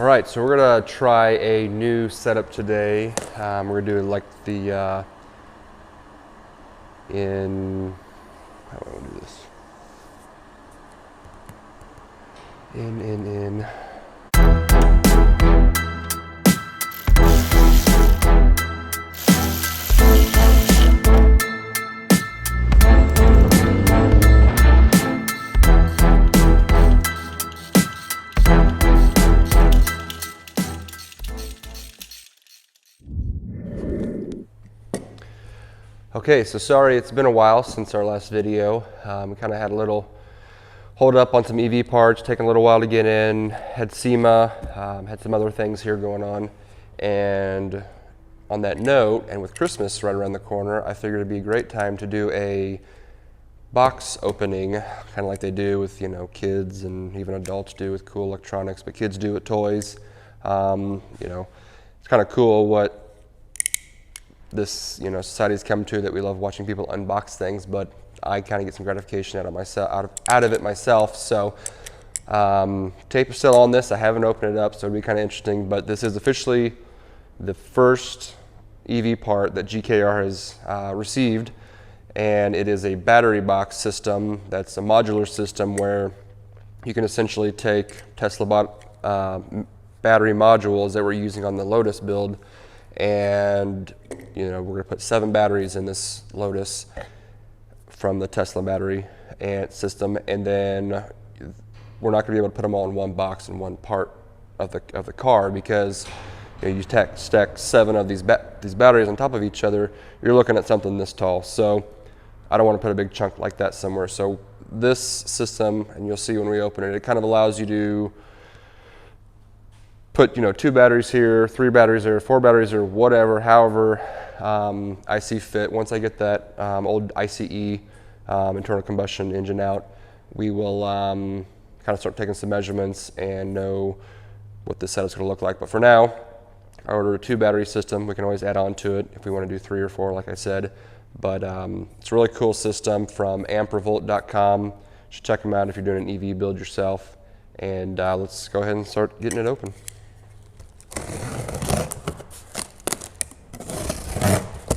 All right, so we're gonna try a new setup today. We're gonna do like the how do I want to do this? In. Okay, so sorry it's been a while since our last video. We kind of had a little hold up on some EV parts, taking a little while to get in, had SEMA, had some other things here going on. And on that note, and with Christmas right around the corner, I figured it'd be a great time to do a box opening, kind of like they do with, you know, kids and even adults do with cool electronics, but kids do with toys. You know, it's kind of cool what this, you know, society's come to, that we love watching people unbox things, but I kind of get some gratification out of it myself. So tape is still on this. I haven't opened it up, so it'll be kind of interesting, but this is officially the first EV part that GKR has received, and it is a battery box system. That's a modular system where you can essentially take Tesla battery modules that we're using on the Lotus build, and you know, we're going to put 7 batteries in this Lotus from the Tesla battery and system, and then we're not going to be able to put them all in one box in one part of the car, because you know, you stack 7 of these batteries on top of each other, you're looking at something this tall. So I don't want to put a big chunk like that somewhere. So this system, and you'll see when we open it, it kind of allows you to put, you know, 2 batteries here, 3 batteries there, 4 batteries there, whatever, however I see fit. Once I get that old ICE, internal combustion engine out, we will kind of start taking some measurements and know what this setup's going to look like. But for now, I ordered a 2 battery system. We can always add on to it if we want to do 3 or 4, like I said. But it's a really cool system from ampervolt.com. You should check them out if you're doing an EV build yourself. And let's go ahead and start getting it open.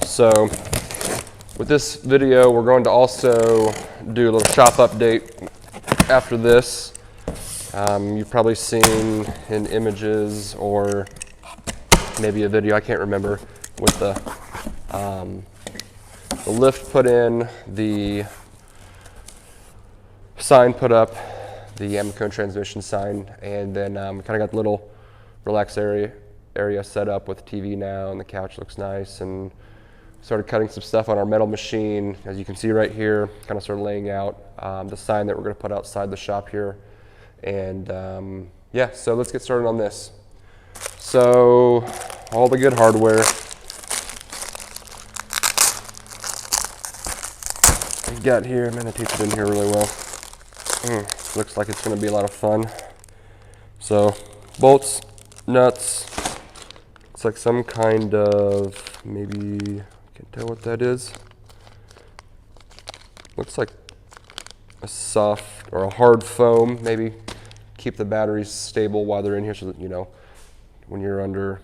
So with this video, we're going to also do a little shop update after this. You've probably seen in images or maybe a video, I can't remember, with the lift put in, the sign put up, the Amacone transmission sign, and then kind of got the little relax area set up with TV now, and the couch looks nice, and started cutting some stuff on our metal machine. As you can see right here, kind of started laying out the sign that we're going to put outside the shop here. And yeah, so let's get started on this. So all the good hardware. We got here, I'm going to tape it in here really well. Looks like it's going to be a lot of fun. So bolts, nuts, it's like some kind of, maybe, can't tell what that is. Looks like a soft or a hard foam, maybe keep the batteries stable while they're in here, so that, you know, when you're under,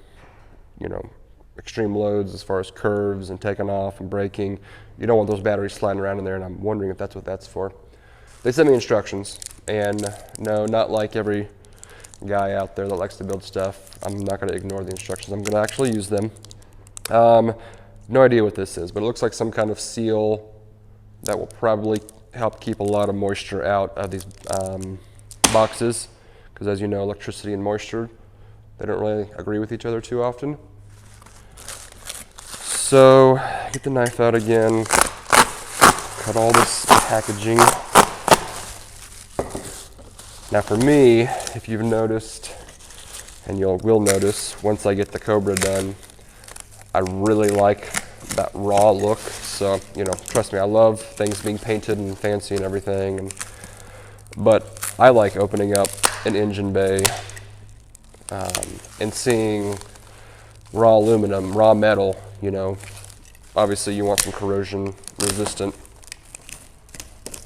you know, extreme loads as far as curves and taking off and braking, you don't want those batteries sliding around in there, and I'm wondering if that's what that's for. They sent me instructions, and no, not like every guy out there that likes to build stuff, I'm not going to ignore the instructions. I'm going to actually use them. No idea what this is, but it looks like some kind of seal that will probably help keep a lot of moisture out of these boxes, because as you know, electricity and moisture, they don't really agree with each other too often. So get the knife out again, cut all this packaging. Now for me, if you've noticed, and you will notice once I get the Cobra done, I really like that raw look. So, you know, trust me, I love things being painted and fancy and everything. But I like opening up an engine bay and seeing raw aluminum, raw metal, you know. Obviously you want some corrosion resistant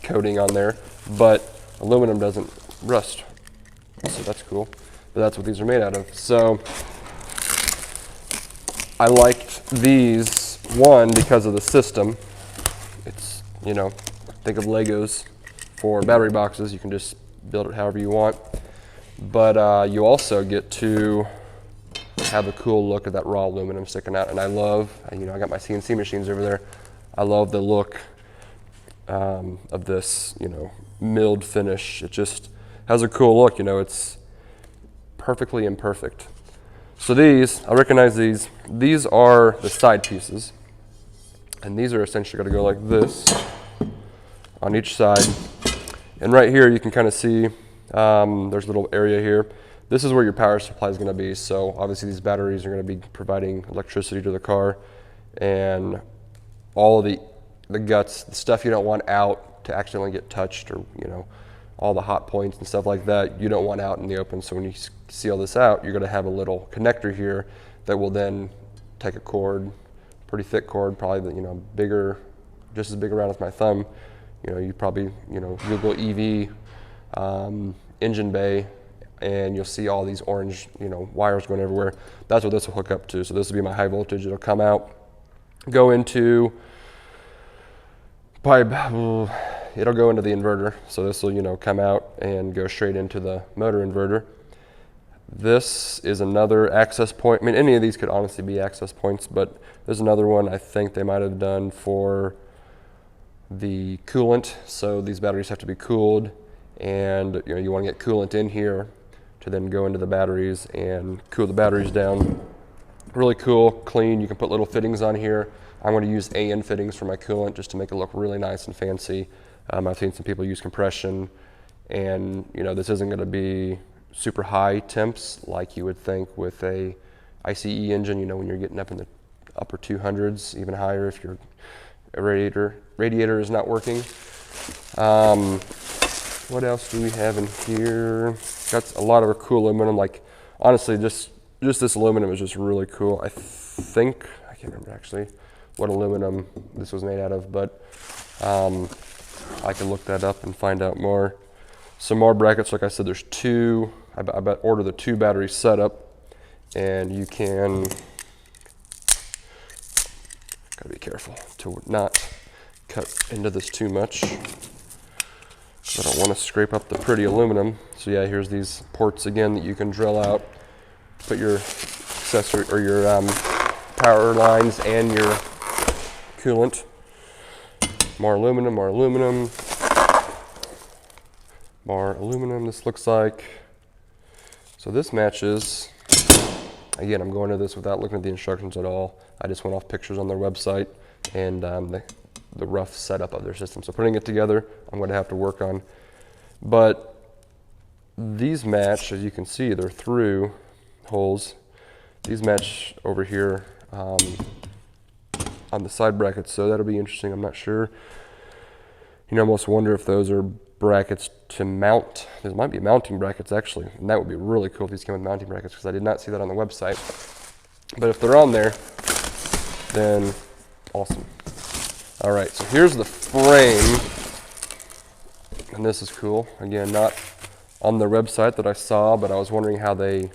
coating on there, but aluminum doesn't rust, so that's cool. but that's what these are made out of. So I liked these, one, because of the system. It's, you know, think of Legos for battery boxes. You can just build it however you want. But you also get to have a cool look at that raw aluminum sticking out. And I love, you know, I got my CNC machines over there. I love the look of this, you know, milled finish. It just has a cool look, you know, it's perfectly imperfect. So these, I recognize these. These are the side pieces. And these are essentially going to go like this on each side. And right here you can kind of see there's a little area here. This is where your power supply is going to be. So obviously these batteries are going to be providing electricity to the car, and all of the guts, the stuff you don't want out to accidentally get touched, or, you know, all the hot points and stuff like that, you don't want out in the open. So when you seal this out, you're going to have a little connector here that will then take a cord, pretty thick cord, probably, you know, bigger, just as big around as my thumb. You know, you probably, you know, Google EV engine bay, and you'll see all these orange, you know, wires going everywhere. That's what this will hook up to. So this will be my high voltage. It'll come out, go into probably, it'll go into the inverter. So this will, you know, come out and go straight into the motor inverter. This is another access point. I mean, any of these could honestly be access points, but there's another one I think they might have done for the coolant. So these batteries have to be cooled, and, you know, you want to get coolant in here to then go into the batteries and cool the batteries down. Really cool, clean. You can put little fittings on here. I'm going to use AN fittings for my coolant just to make it look really nice and fancy. I've seen some people use compression, and, you know, this isn't going to be super high temps like you would think with a ICE engine, you know, when you're getting up in the upper 200s, even higher if your radiator is not working. What else do we have in here? Got a lot of cool aluminum. Like, honestly, just this aluminum is just really cool. I think, I can't remember actually what aluminum this was made out of, but I can look that up and find out more. Some more brackets. Like I said, there's two. I order the 2 battery setup, and you can, gotta be careful to not cut into this too much. I don't want to scrape up the pretty aluminum. So yeah, here's these ports again that you can drill out, put your accessory or your power lines and your coolant. More aluminum, more aluminum, more aluminum. This looks like, so this matches. Again, I'm going to this without looking at the instructions at all. I just went off pictures on their website and the rough setup of their system. So putting it together, I'm going to have to work on. But these match, as you can see, they're through holes. These match over here on the side brackets, so that'll be interesting. I'm not sure. You know, I almost wonder if those are brackets to mount. There might be mounting brackets actually, and that would be really cool if these came with mounting brackets, because I did not see that on the website. But if they're on there, then awesome. All right, so here's the frame, and this is cool. Again, not on the website that I saw, but I was wondering how they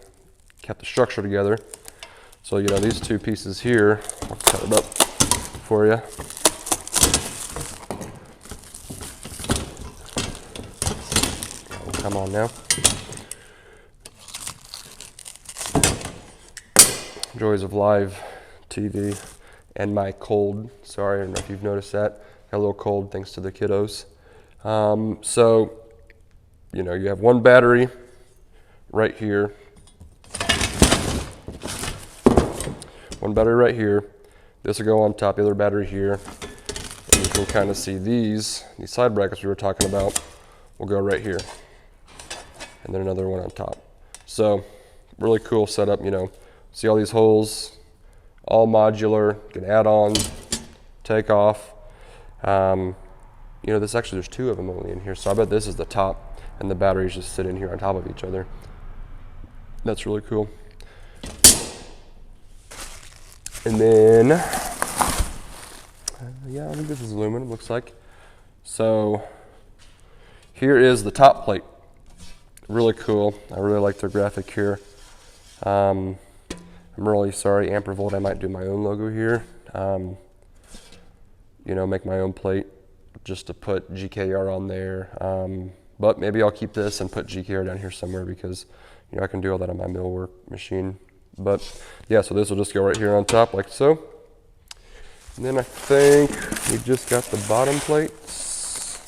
kept the structure together. So, you know, these 2 pieces here, I'll cut it up for you. Come on now. Joys of live TV and my cold. Sorry, I don't know if you've noticed that. Got a little cold thanks to the kiddos. So, you know, you have one battery right here. One battery right here. This will go on top, the other battery here. And you can kind of see these side brackets we were talking about will go right here. And then another one on top. So, really cool setup, you know. See all these holes, all modular, you can add on, take off. You know, there's 2 of them only in here, so I bet this is the top, and the batteries just sit in here on top of each other. That's really cool. And then, yeah, I think this is aluminum, looks like. So, here is the top plate. really cool. I really like their graphic here. I'm really sorry, Ampervolt, I might do my own logo here. You know, make my own plate just to put GKR on there. But maybe I'll keep this and put GKR down here somewhere because, you know, I can do all that on my millwork machine. But yeah, so this will just go right here on top like so. And then I think we just got the bottom plates.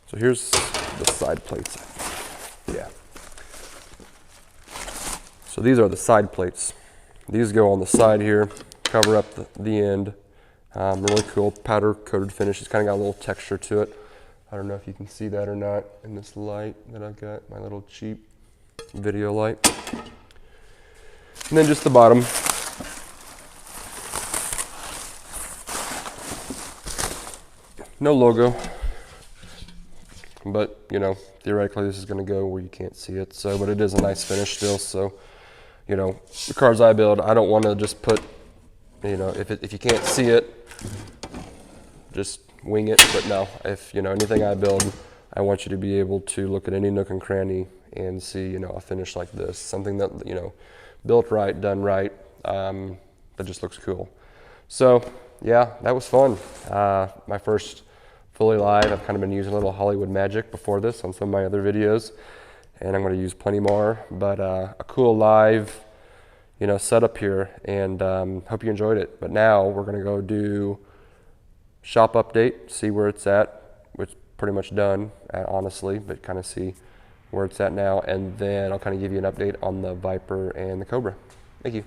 So here's the side plates. Yeah. So these are the side plates. These go on the side here, cover up the end. Really cool powder coated finish. It's kind of got a little texture to it. I don't know if you can see that or not in this light that I've got, my little cheap video light. And then just the bottom. No logo, but you know, theoretically this is going to go where you can't see it. So, but it is a nice finish still. So, you know, the cars I build, I don't want to just put, you know, if you can't see it, just wing it. But no, if you know anything I build, I want you to be able to look at any nook and cranny and see, you know, a finish like this, something that, you know, built right, done right, that just looks cool. So yeah, that was fun. My first fully live. I've kind of been using a little Hollywood magic before this on some of my other videos, and I'm going to use plenty more. But a cool live, you know, setup here, and hope you enjoyed it. But now we're going to go do shop update, see where it's at. It's pretty much done, honestly, but kind of see where it's at now, and then I'll kind of give you an update on the Viper and the Cobra. Thank you.